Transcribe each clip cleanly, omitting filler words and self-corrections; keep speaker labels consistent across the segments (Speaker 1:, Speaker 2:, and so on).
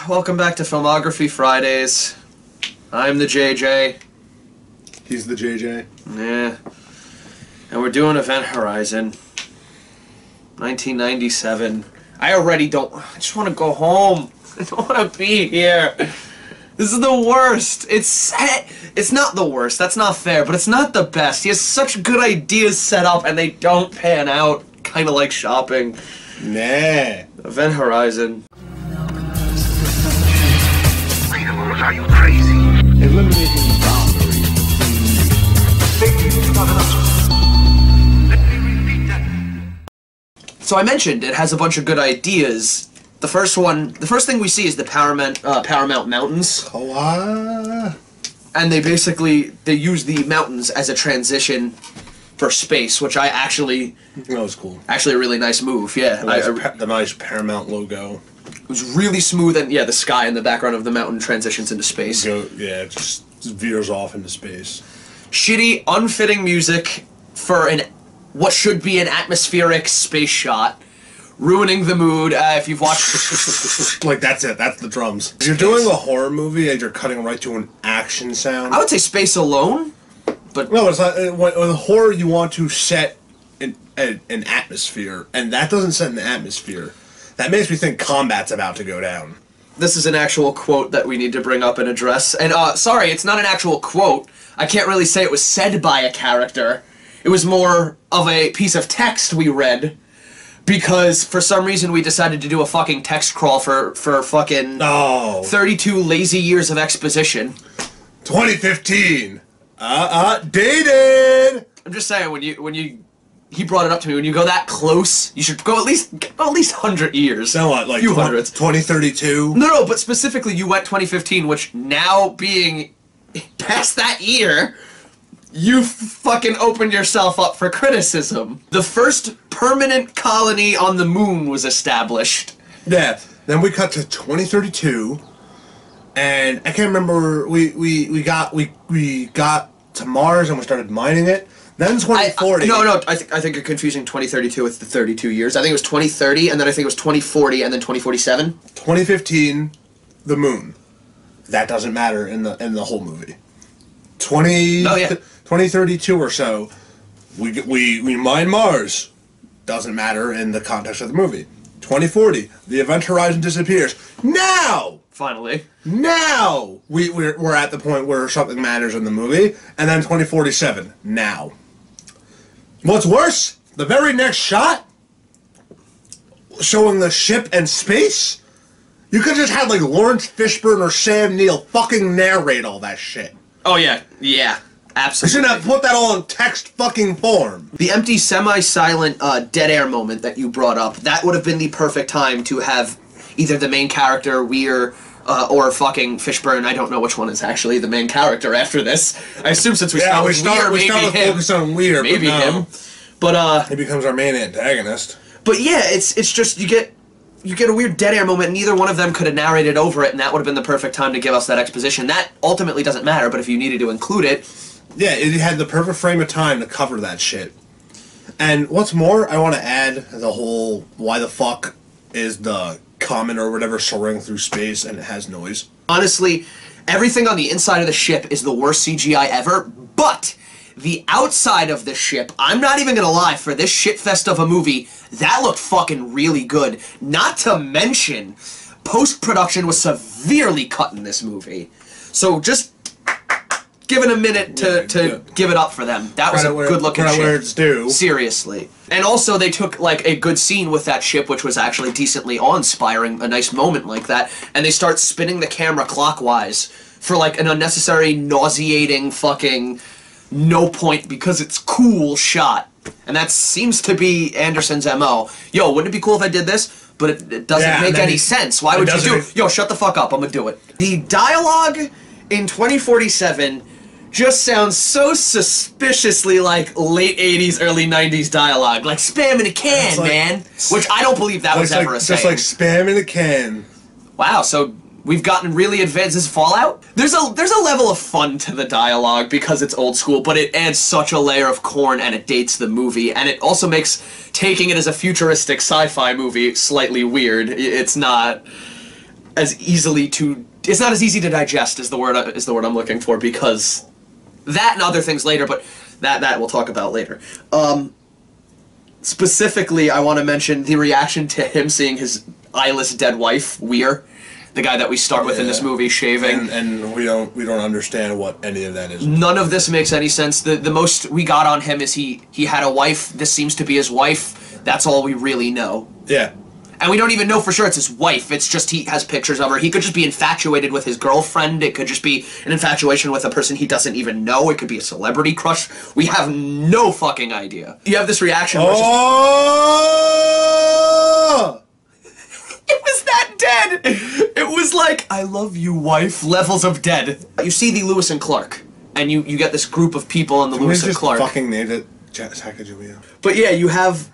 Speaker 1: Welcome back to Filmography Fridays. I'm the JJ.
Speaker 2: He's the JJ.
Speaker 1: Yeah. And we're doing Event Horizon. 1997. I just want to go home. I don't want to be here. This is the worst. It's not the worst. That's not fair, but it's not the best. He has such good ideas set up and they don't pan out. Kind of like shopping.
Speaker 2: Nah.
Speaker 1: Event Horizon.
Speaker 3: Wait a moment, are you crazy?
Speaker 4: Eliminating boundaries.
Speaker 3: Let me repeat that.
Speaker 1: So I mentioned it has a bunch of good ideas. The first thing we see is the Paramount Mountains. And they use the mountains as a transition for space, which I actually...
Speaker 2: That was cool.
Speaker 1: Actually a really nice move, yeah.
Speaker 2: The nice Paramount logo.
Speaker 1: It was really smooth, and yeah, the sky in the background of the mountain transitions into space.
Speaker 2: It just veers off into space.
Speaker 1: Shitty, unfitting music for what should be an atmospheric space shot. Ruining the mood. If you've watched...
Speaker 2: Like, that's it. That's the drums. If you're doing a horror movie and you're cutting right to an action sound...
Speaker 1: I would say Space Alone, but...
Speaker 2: No, it's not... With horror, you want to set an atmosphere, and that doesn't set an atmosphere. That makes me think combat's about to go down.
Speaker 1: This is an actual quote that we need to bring up and address. And, sorry, it's not an actual quote. I can't really say it was said by a character. It was more of a piece of text we read. Because, for some reason, we decided to do a fucking text crawl for fucking 32 lazy years of exposition.
Speaker 2: 2015! Dated!
Speaker 1: I'm just saying, he brought it up to me, when you go that close, you should go at least 100 years.
Speaker 2: So what, like
Speaker 1: few hundreds.
Speaker 2: 2032?
Speaker 1: No, but specifically you went 2015, which now being past that year... You fucking opened yourself up for criticism. The first permanent colony on the moon was established.
Speaker 2: Yeah. Then we cut to 2032, and I can't remember. We got to Mars and we started mining it. Then 2040.
Speaker 1: No. I think you're confusing 2032 with the 32 years. I think it was 2030, and then I think it was 2040, and then 2047.
Speaker 2: 2015, the moon. That doesn't matter in the whole movie. 2032 or so, we mine Mars. Doesn't matter in the context of the movie. 2040, the Event Horizon disappears. Now!
Speaker 1: Finally.
Speaker 2: Now! We're at the point where something matters in the movie. And then 2047, now. What's worse, the very next shot, showing the ship and space, you could just have like Lawrence Fishburne or Sam Neill fucking narrate all that shit.
Speaker 1: Oh yeah, absolutely.
Speaker 2: You shouldn't have put that all in text fucking form.
Speaker 1: The empty, semi-silent, dead air moment that you brought up, that would have been the perfect time to have either the main character, Weir, or fucking Fishburne. I don't know which one is actually the main character after this. I assume since we start with Weir, maybe him.
Speaker 2: Focus on Weir,
Speaker 1: maybe
Speaker 2: but no.
Speaker 1: him. But,
Speaker 2: he becomes our main antagonist.
Speaker 1: But yeah, it's just, you get a weird dead air moment, neither one of them could have narrated over it, and that would have been the perfect time to give us that exposition. That ultimately doesn't matter, but if you needed to include it...
Speaker 2: Yeah, it had the perfect frame of time to cover that shit. And what's more, I want to add the whole, why the fuck is the comet or whatever soaring through space and it has noise?
Speaker 1: Honestly, everything on the inside of the ship is the worst CGI ever, but... the outside of the ship, I'm not even gonna lie, for this shitfest of a movie, that looked fucking really good. Not to mention, post-production was severely cut in this movie. So just give it a minute to give it up for them. That was a good-looking ship.
Speaker 2: Where it's due.
Speaker 1: Seriously. And also, they took, like, a good scene with that ship, which was actually decently awe-inspiring, a nice moment like that, and they start spinning the camera clockwise for, like, an unnecessary, nauseating fucking... no point because it's cool shot. And that seems to be Anderson's MO. Yo, wouldn't it be cool if I did this? But it doesn't make any sense. Why would you do it? Yo, shut the fuck up, I'm gonna do it. The dialogue in 2047 just sounds so suspiciously like late 80s, early 90s dialogue. Like spam in a can, man. Which I don't believe that was ever a saying.
Speaker 2: Just like spam in a can.
Speaker 1: Wow, so we've gotten really advanced. This Fallout? There's a level of fun to the dialogue because it's old school, but it adds such a layer of corn and it dates the movie, and it also makes taking it as a futuristic sci-fi movie slightly weird. It's not... as easily to. It's not as easy to digest is the word I'm looking for, because that and other things later, but that we'll talk about later. Specifically, I want to mention the reaction to him seeing his eyeless dead wife, Weir, the guy that we start with in this movie, shaving.
Speaker 2: And we don't understand what any of that is.
Speaker 1: None of this makes any sense. The most we got on him is he had a wife. This seems to be his wife. That's all we really know.
Speaker 2: Yeah.
Speaker 1: And we don't even know for sure it's his wife. It's just he has pictures of her. He could just be infatuated with his girlfriend. It could just be an infatuation with a person he doesn't even know. It could be a celebrity crush. We have no fucking idea. You have this reaction where
Speaker 2: Oh!
Speaker 1: it was that dead! It was like, I love you, wife, levels of dead. You see the Lewis and Clark, and you get this group of people in the Lewis and Clark.
Speaker 2: Fucking named it Sacagawea.
Speaker 1: But yeah, you have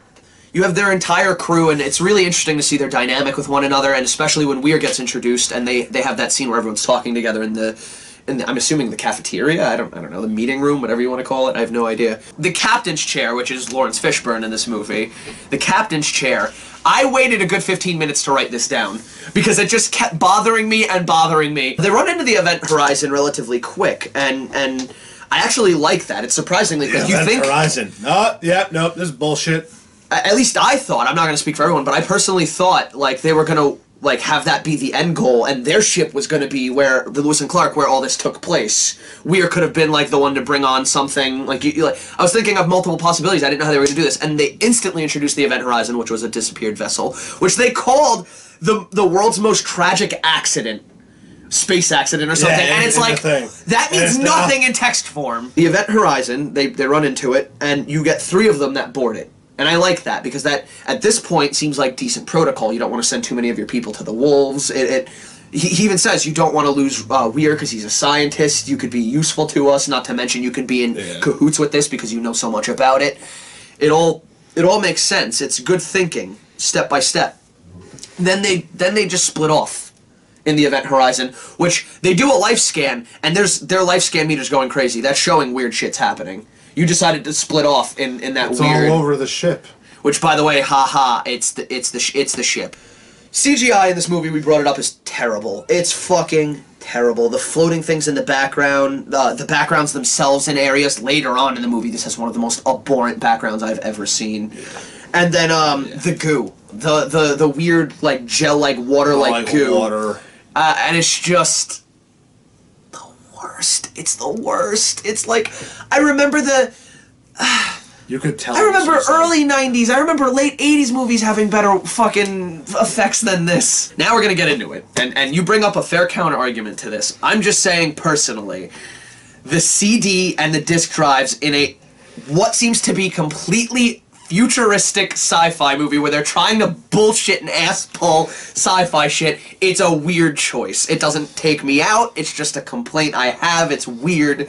Speaker 1: their entire crew, and it's really interesting to see their dynamic with one another, and especially when Weir gets introduced, and they have that scene where everyone's talking together in the I'm assuming the cafeteria. I don't know, the meeting room, whatever you want to call it. I have no idea. The captain's chair, which is Lawrence Fishburne in this movie, the captain's chair. I waited a good 15 minutes to write this down because it just kept bothering me and bothering me. They run into the event horizon relatively quick, and I actually like that. It's surprisingly because you think
Speaker 2: horizon. No, yeah, nope, this is bullshit.
Speaker 1: At least I thought, I'm not going to speak for everyone, but I personally thought, like, they were going to, like, have that be the end goal, and their ship was going to be where, the Lewis and Clark, where all this took place. Weir could have been, like, the one to bring on something, like, I was thinking of multiple possibilities, I didn't know how they were going to do this, and they instantly introduced the Event Horizon, which was a disappeared vessel, which they called the world's most tragic accident. Space accident or something,
Speaker 2: yeah,
Speaker 1: and it's like, that means nothing in text form. The Event Horizon, they run into it, and you get 3 of them that board it. And I like that, because that, at this point, seems like decent protocol. You don't want to send too many of your people to the wolves. He even says you don't want to lose Weir because he's a scientist. You could be useful to us, not to mention you could be in cahoots with this because you know so much about it. It all makes sense. It's good thinking, step by step. Then they just split off in the Event Horizon, which they do a life scan, and their life scan meter's going crazy. That's showing weird shit's happening. You decided to split off in that
Speaker 2: it's
Speaker 1: weird.
Speaker 2: All over the ship.
Speaker 1: Which, by the way, haha, it's the ship. CGI in this movie, we brought it up, is terrible. It's fucking terrible. The floating things in the background, the backgrounds themselves in areas later on in the movie. This has one of the most abhorrent backgrounds I've ever seen. And then the goo, the weird like gel-like water-like goo.
Speaker 2: Water.
Speaker 1: And it's just. It's the worst. It's like, I remember
Speaker 2: you could tell.
Speaker 1: I remember early 90s, I remember late 80s movies having better fucking effects than this. Now we're gonna get into it. And you bring up a fair counter argument to this. I'm just saying, personally, the CD and the disc drives in what seems to be completely futuristic sci-fi movie where they're trying to bullshit and ass-pull sci-fi shit, it's a weird choice. It doesn't take me out, it's just a complaint I have, it's weird.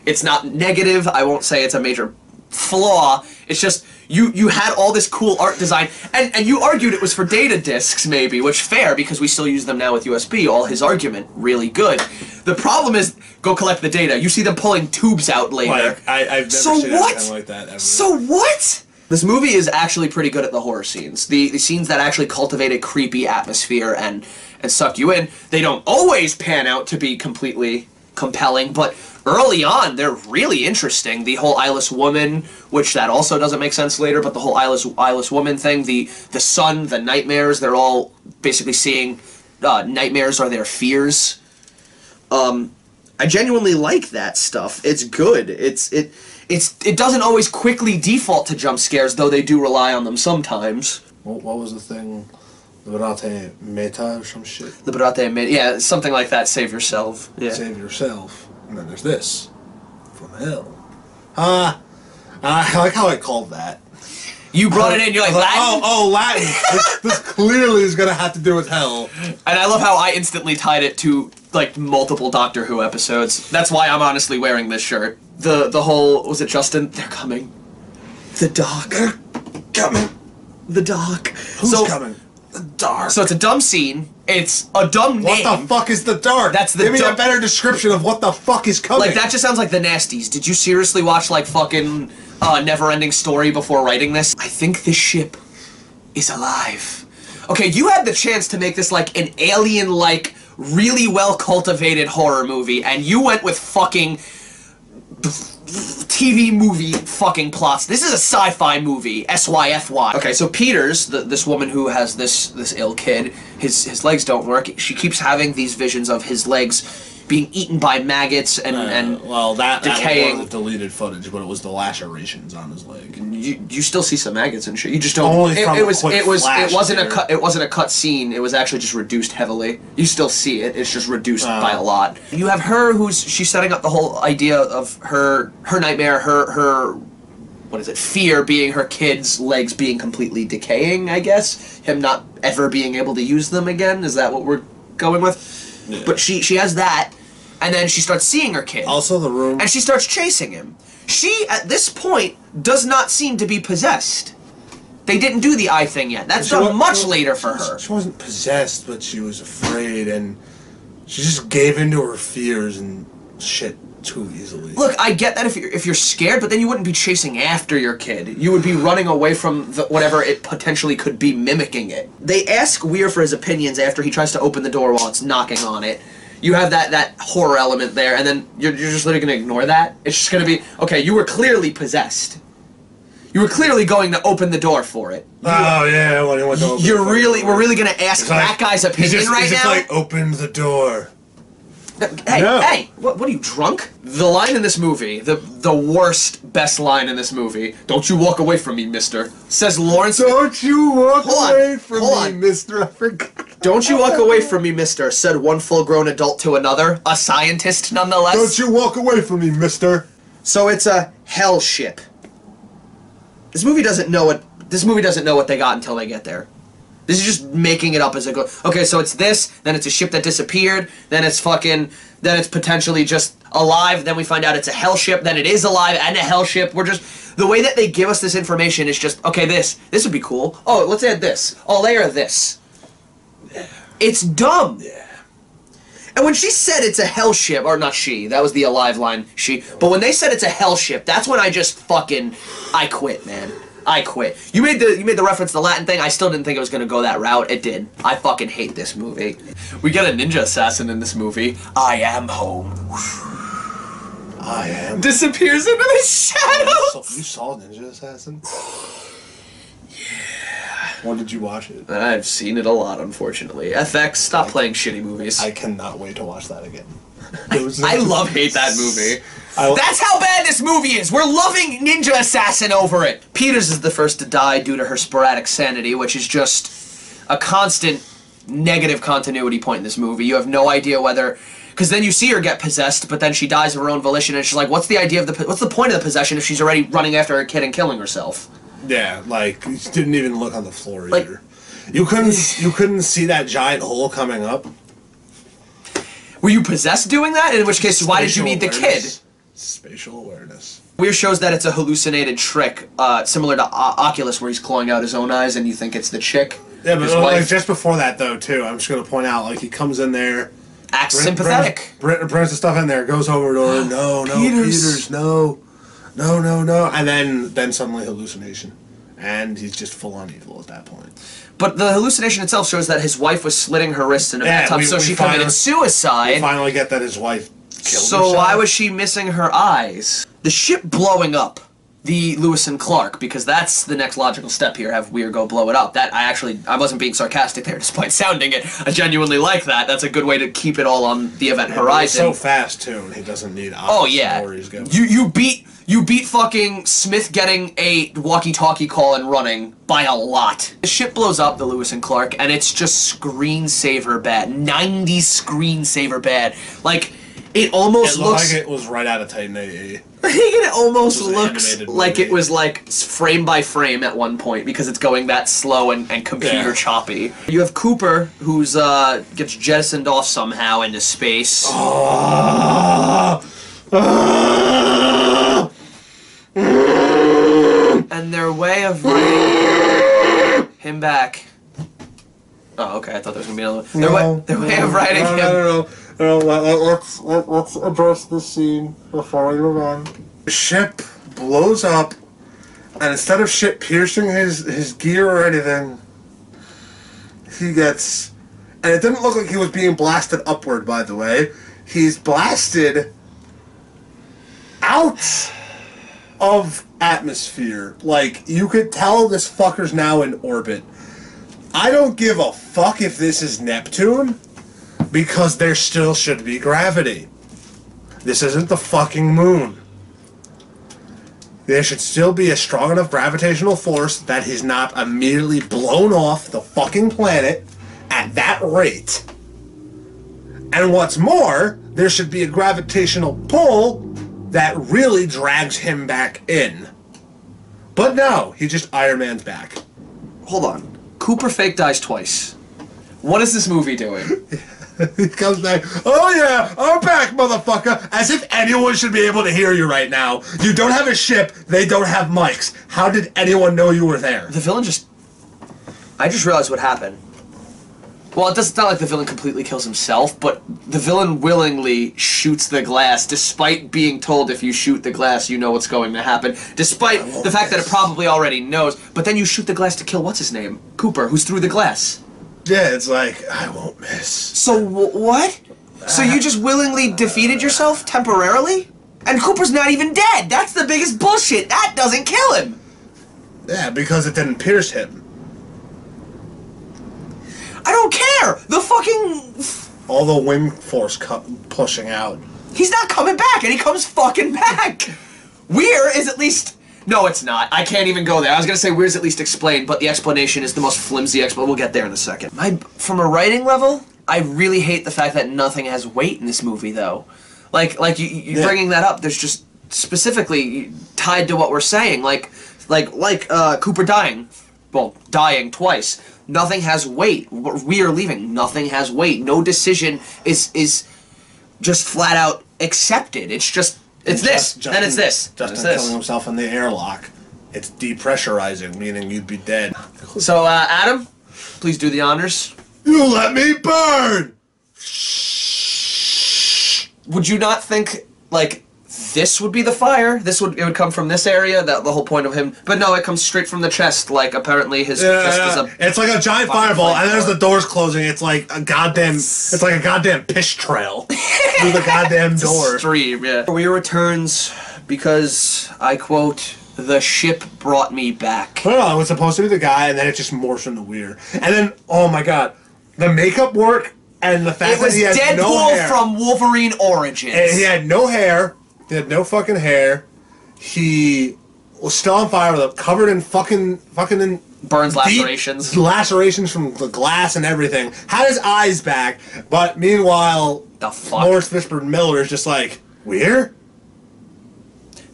Speaker 1: It's not negative, I won't say it's a major flaw, it's just, you had all this cool art design, and you argued it was for data discs, maybe, which fair, because we still use them now with USB, all his argument, really good. The problem is, go collect the data, you see them pulling tubes out later.
Speaker 2: Like, I've never seen anything like that ever.
Speaker 1: So what? This movie is actually pretty good at the horror scenes. The scenes that actually cultivate a creepy atmosphere and suck you in, they don't always pan out to be completely compelling, but early on, they're really interesting. The whole eyeless woman, which that also doesn't make sense later, but the whole eyeless woman thing, the sun, the nightmares, they're all basically seeing nightmares are their fears. I genuinely like that stuff. It's good. It doesn't always quickly default to jump scares, though they do rely on them sometimes.
Speaker 2: What was the thing? Liberate Meta or some shit?
Speaker 1: Liberate Meta, yeah, something like that. Save yourself. Yeah.
Speaker 2: Save yourself. And then there's this. From hell. I like how I called that.
Speaker 1: You brought it in, you're like, Latin?
Speaker 2: Oh, Latin! this clearly is gonna have to do with hell.
Speaker 1: And I love how I instantly tied it to, like, multiple Doctor Who episodes. That's why I'm honestly wearing this shirt. The whole, was it Justin? They're coming. The Doc.
Speaker 2: They're coming.
Speaker 1: The Doc.
Speaker 2: Who's coming? The Dark.
Speaker 1: So it's a dumb scene. It's a dumb name.
Speaker 2: What the fuck is the Dark?
Speaker 1: That's the
Speaker 2: Give me a better description of what the fuck is coming.
Speaker 1: Like, that just sounds like the Nasties. Did you seriously watch, like, fucking Never-Ending Story before writing this? I think this ship is alive. Okay, you had the chance to make this like an alien-like, really well-cultivated horror movie, and you went with fucking TV movie fucking plots. This is a sci-fi movie, SYFY. Okay, so Peters, this woman who has this ill kid, his legs don't work. She keeps having these visions of his legs being eaten by maggots and
Speaker 2: well, that
Speaker 1: decaying.
Speaker 2: was deleted footage, but it was the lacerations on his leg.
Speaker 1: You still see some maggots and shit. You just don't.
Speaker 2: Only
Speaker 1: It
Speaker 2: from a
Speaker 1: was
Speaker 2: quick
Speaker 1: it was
Speaker 2: flash
Speaker 1: it wasn't a
Speaker 2: there.
Speaker 1: cut. It wasn't a cut scene. It was actually just reduced heavily. You still see it. It's just reduced by a lot. You have her she's setting up the whole idea of her nightmare. Her what is it? Fear being her kid's legs being completely decaying. I guess him not ever being able to use them again. Is that what we're going with? Yeah. But she has that, and then she starts seeing her kid.
Speaker 2: Also, the room.
Speaker 1: And she starts chasing him. She, at this point, does not seem to be possessed. They didn't do the eye thing yet. That's done much later for her.
Speaker 2: She wasn't possessed, but she was afraid, and she just gave into her fears and shit too easily.
Speaker 1: Look, I get that if you're scared, but then you wouldn't be chasing after your kid. You would be running away from whatever it potentially could be mimicking it. They ask Weir for his opinions after he tries to open the door while it's knocking on it. You have that horror element there, and then you're just literally going to ignore that? It's just going to be, okay, you were clearly possessed. You were clearly going to open the door for it.
Speaker 2: Oh, yeah, well, he went to open
Speaker 1: We're really going to ask that guy's opinion right now?
Speaker 2: He's just like, open the door.
Speaker 1: Hey,
Speaker 2: No.
Speaker 1: hey, what are you, drunk? The line in this movie, the worst, best line in this movie, "Don't you walk away from me, mister," says Lawrence.
Speaker 2: Don't you walk away from
Speaker 1: hold
Speaker 2: me,
Speaker 1: on.
Speaker 2: mister. I forgot.
Speaker 1: "Don't you walk away from me, mister," said one full-grown adult to another, a scientist nonetheless.
Speaker 2: Don't you walk away from me, mister.
Speaker 1: So it's a hell ship. This movie doesn't know what they got until they get there. This is just making it up as it goes. Okay, so it's this, then it's a ship that disappeared, then it's potentially just alive, then we find out it's a hell ship, then it is alive and a hell ship. The way that they give us this information is just, okay, this would be cool. Oh, let's add this. Oh, layer this. It's dumb.
Speaker 2: Yeah.
Speaker 1: And when she said it's a hell ship, or not she, that was the alive line, but when they said it's a hell ship, that's when I just I quit, man. I quit. You made the reference to the Latin thing. I still didn't think it was gonna go that route. It did. I fucking hate this movie. We get a ninja assassin in this movie. I am home.
Speaker 2: I am.
Speaker 1: Disappears into the shadows.
Speaker 2: You saw Ninja Assassin? Yeah. When did you watch it?
Speaker 1: I've seen it a lot, unfortunately. FX, stop playing shitty movies.
Speaker 2: I cannot wait to watch that again.
Speaker 1: I hate that movie.
Speaker 2: I-
Speaker 1: That's how bad this movie is! We're loving Ninja Assassin over it! Peters is the first to die due to her sporadic sanity, which is just a constant negative continuity point in this movie. You have no idea whether... Because then you see her get possessed, but then she dies of her own volition, and she's like, what's the point of the possession if she's already running after her kid and killing herself?
Speaker 2: Yeah, like, you didn't even look on the floor
Speaker 1: Like-
Speaker 2: either. You couldn't see that giant hole coming up.
Speaker 1: Were you possessed doing that? In which case, why did you need the kid?
Speaker 2: Spatial awareness.
Speaker 1: Weir shows that it's a hallucinated trick, similar to Oculus, where he's clawing out his own eyes, and you think it's the chick.
Speaker 2: Yeah, but
Speaker 1: his
Speaker 2: like,
Speaker 1: wife.
Speaker 2: just before that, though, too, I'm just going to point out, like, he comes in there...
Speaker 1: Acts sympathetic.
Speaker 2: Brings the stuff in there, goes over to her, no, Peters, no. And then suddenly hallucination. And he's just full-on evil at that point.
Speaker 1: But the hallucination itself shows that his wife was slitting her wrists in a bathtub, so she committed suicide.
Speaker 2: We finally get that his wife killed
Speaker 1: So
Speaker 2: herself.
Speaker 1: why was she missing her eyes? The ship blowing up the Lewis and Clark, because that's the next logical step here, have Weir go blow it up. That I wasn't being sarcastic there, despite sounding it. I genuinely like that. That's a good way to keep it all on the event horizon.
Speaker 2: It's so fast, too, and he doesn't need
Speaker 1: Oh yeah,
Speaker 2: stories going.
Speaker 1: you beat fucking Smith getting a walkie-talkie call and running by a lot. The ship blows up, the Lewis and Clark, and it's just screensaver bad. 90s screensaver bad. Like, it almost looks
Speaker 2: like it was right out of Titan AA.
Speaker 1: it almost
Speaker 2: It was an
Speaker 1: looks
Speaker 2: animated
Speaker 1: like
Speaker 2: movie.
Speaker 1: it was like frame by frame at one point because it's going that slow and computer
Speaker 2: Yeah.
Speaker 1: choppy. You have Cooper, who's gets jettisoned off somehow into space. And their way of writing him back. Oh, okay. I thought there was gonna be another. Their way of writing him.
Speaker 2: No, let's address this scene before we move on. The ship blows up, and instead of shit piercing his gear or anything, he gets... And it didn't look like he was being blasted upward, by the way. He's blasted out of atmosphere. Like, you could tell this fucker's now in orbit. I don't give a fuck if this is Neptune, because there still should be gravity. This isn't the fucking moon. There should still be a strong enough gravitational force that he's not immediately blown off the fucking planet at that rate. And what's more, there should be a gravitational pull that really drags him back in. But no, he just Iron Man's back.
Speaker 1: Hold on. Cooper fake dies twice. What is this movie doing?
Speaker 2: He comes back, oh yeah, I'm back, motherfucker! As if anyone should be able to hear you right now. You don't have a ship, they don't have mics. How did anyone know you were there?
Speaker 1: The villain just... I just realized what happened. Well, it's not like the villain completely kills himself, but the villain willingly shoots the glass, despite being told if you shoot the glass, you know what's going to happen. Despite the fact that it probably already knows. But then you shoot the glass to kill what's-his-name? Cooper, who's through the glass.
Speaker 2: Yeah, it's like, I won't miss.
Speaker 1: So, what? So you just willingly defeated yourself temporarily? And Cooper's not even dead! That's the biggest bullshit! That doesn't kill him!
Speaker 2: Yeah, because it didn't pierce him.
Speaker 1: I don't care! The fucking...
Speaker 2: All the wind force pushing out.
Speaker 1: He's not coming back, and he comes fucking back! Weir is at least... No, it's not. I can't even go there. I was gonna say Weir's at least explained, but the explanation is the most flimsy explanation. We'll get there in a second. From a writing level, I really hate the fact that nothing has weight in this movie, though. Like you bringing that up, there's just specifically tied to what we're saying, like Cooper dying. Well, dying twice. Nothing has weight. We are leaving. Nothing has weight. No decision is just flat out accepted. It's just... It's this, and it's this.
Speaker 2: Justin killing himself in the airlock. It's depressurizing, meaning you'd be dead.
Speaker 1: So, Adam, please do the honors.
Speaker 2: You let me burn!
Speaker 1: Would you not think, like, this would be the fire? It would come from this area, the whole point of him. But no, it comes straight from the chest, like, apparently his chest is a...
Speaker 2: It's like a giant fireball, and there's the doors closing. It's like a goddamn... It's like a goddamn piss trail through the goddamn door.
Speaker 1: Stream, yeah. Weir returns because, I quote, the ship brought me back.
Speaker 2: No, it was supposed to be the guy, and then it just morphs into Weir. And then, oh my god, the makeup work and the fact that he had
Speaker 1: Deadpool
Speaker 2: no hair.
Speaker 1: from Wolverine Origins.
Speaker 2: And he had no hair. He had no fucking hair. He was still on fire, covered in fucking in
Speaker 1: burns, lacerations.
Speaker 2: Lacerations from the glass and everything. Had his eyes back, but meanwhile,
Speaker 1: the fuck?
Speaker 2: Lawrence Fishburne Miller is just like, Weir?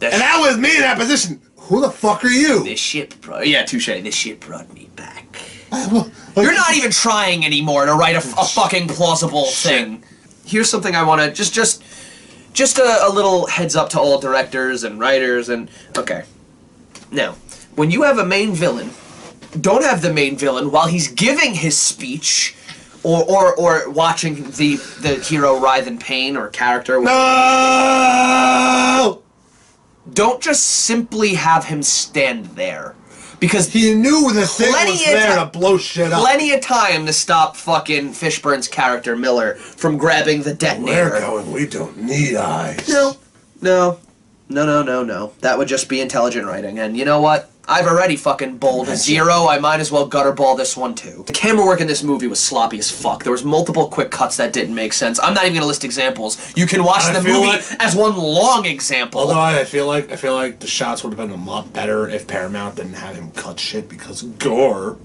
Speaker 2: And that was me in that position. Who the fuck are you?
Speaker 1: This ship yeah, touche. This ship brought me back.
Speaker 2: Like,
Speaker 1: You're not even trying anymore to write a fucking plausible thing. Here's something I want to just a little heads up to all directors and writers and... Okay. Now, when you have a main villain, don't have the main villain while he's giving his speech or watching the hero writhe in pain or character...
Speaker 2: No!
Speaker 1: Don't just simply have him stand there. Because
Speaker 2: he knew the thing was there to blow shit up.
Speaker 1: Plenty of time to stop fucking Fishburne's character, Miller, from grabbing the detonator.
Speaker 2: We're going, we don't need eyes.
Speaker 1: No. That would just be intelligent writing. And you know what? I've already fucking bowled a 0. I might as well gutter ball this one too. The camera work in this movie was sloppy as fuck. There was multiple quick cuts that didn't make sense. I'm not even gonna list examples. You can watch the movie as one long example.
Speaker 2: Although I feel like the shots would have been a lot better if Paramount didn't have him cut shit because of gore.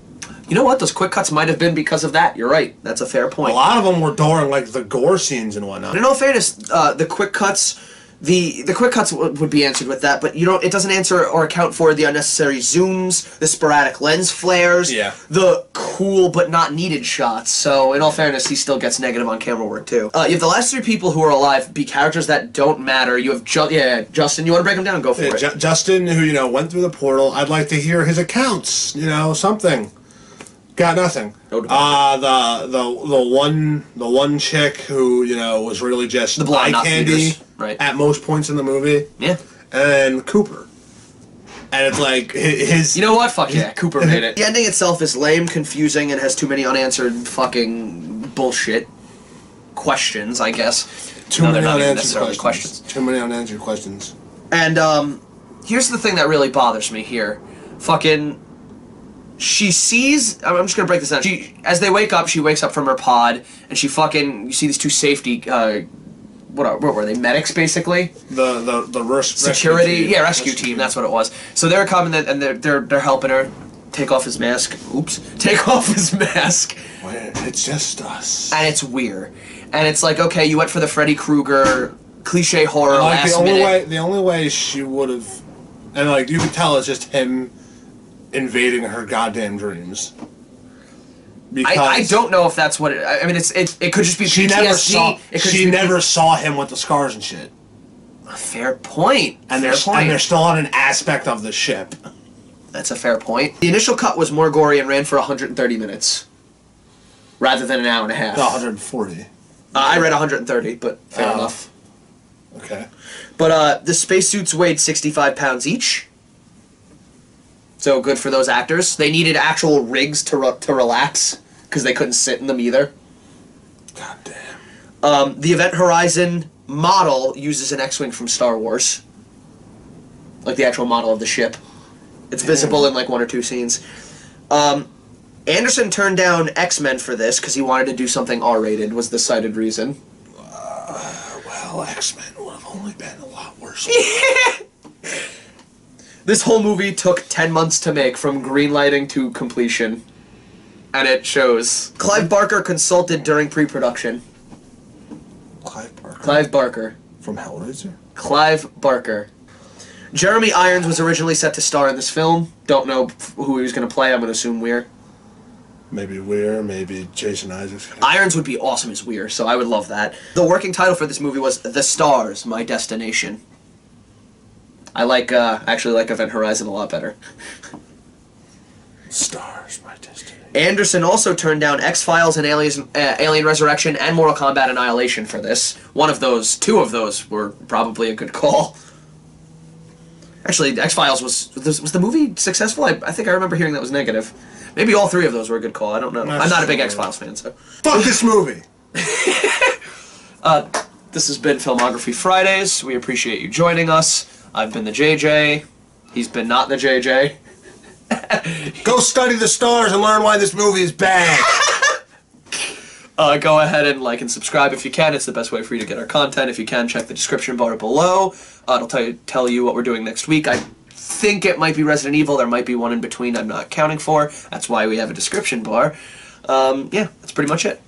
Speaker 1: You know what? Those quick cuts might have been because of that. You're right. That's a fair point.
Speaker 2: A lot of them were during like the gore scenes and whatnot.
Speaker 1: In all fairness, the quick cuts. The quick cuts would be answered with that, but it doesn't answer or account for the unnecessary zooms, the sporadic lens flares, the cool but not needed shots. So, in all fairness, he still gets negative on camera work too. You have the last 3 people who are alive be characters that don't matter. You have Justin. You want to break them down? Go for it.
Speaker 2: Justin, who went through the portal. I'd like to hear his accounts. Something. Got nothing. The one chick who was really just eye candy at most points in the movie.
Speaker 1: Yeah.
Speaker 2: And Cooper. And it's like his.
Speaker 1: You know what? Fuck yeah, Cooper made it. The ending itself is lame, confusing, and has too many unanswered fucking bullshit questions, I guess.
Speaker 2: Too
Speaker 1: No,
Speaker 2: many
Speaker 1: they're not even
Speaker 2: unanswered
Speaker 1: necessarily
Speaker 2: questions. Too many unanswered questions.
Speaker 1: And here's the thing that really bothers me here. Fucking, she sees. I'm just gonna break this down. As they wake up, she wakes up from her pod, and she fucking. You see these two safety. What were they? Medics, basically.
Speaker 2: The
Speaker 1: Security, rescue team. That's what it was. So they're coming and they're helping her take off his mask. Oops, take off his mask.
Speaker 2: It's just us.
Speaker 1: And it's weird. And it's like, okay, you went for the Freddy Krueger cliche horror
Speaker 2: Like
Speaker 1: last minute.
Speaker 2: the only way she would have, and like you could tell, it's just him invading her goddamn dreams. Because
Speaker 1: I don't know if that's what it. I mean, it could just be PTSD.
Speaker 2: She never saw him with the scars and shit.
Speaker 1: Fair point.
Speaker 2: And they're still on an aspect of the ship.
Speaker 1: That's a fair point. The initial cut was more gory and ran for 130 minutes, rather than an hour and a half.
Speaker 2: 140.
Speaker 1: I read 130, but fair enough.
Speaker 2: Okay.
Speaker 1: But the spacesuits weighed 65 pounds each. So good for those actors. They needed actual rigs to relax, because they couldn't sit in them either.
Speaker 2: God damn.
Speaker 1: The Event Horizon model uses an X-Wing from Star Wars. Like the actual model of the ship. It's visible in like one or two scenes. Anderson turned down X-Men for this because he wanted to do something R-rated, was the cited reason.
Speaker 2: Well, X-Men would have only been a lot worse.
Speaker 1: This whole movie took 10 months to make, from greenlighting to completion. And it shows. Clive Barker consulted during pre-production.
Speaker 2: Clive Barker?
Speaker 1: Clive Barker.
Speaker 2: From Hellraiser?
Speaker 1: Clive Barker. Jeremy Irons was originally set to star in this film. Don't know who he was going to play. I'm going to assume Weir.
Speaker 2: Maybe Weir, maybe Jason Isaacs.
Speaker 1: Irons would be awesome as Weir, so I would love that. The working title for this movie was The Stars, My Destination. I actually like Event Horizon a lot better.
Speaker 2: Stars, My Destination.
Speaker 1: Anderson also turned down X-Files and Alien Resurrection and Mortal Kombat Annihilation for this. Two of those were probably a good call. Actually, X-Files was the movie successful? I think I remember hearing that was negative. Maybe all three of those were a good call. I don't know. I'm not a big X-Files fan, so.
Speaker 2: Fuck this movie!
Speaker 1: This has been Filmography Fridays. We appreciate you joining us. I've been the JJ. He's been not the JJ.
Speaker 2: Go study the stars and learn why this movie is bad.
Speaker 1: Go ahead and like and subscribe if you can. It's the best way for you to get our content. If you can, check the description bar below. It'll tell you what we're doing next week. I think it might be Resident Evil. There might be one in between I'm not counting for. That's why we have a description bar. Yeah, that's pretty much it.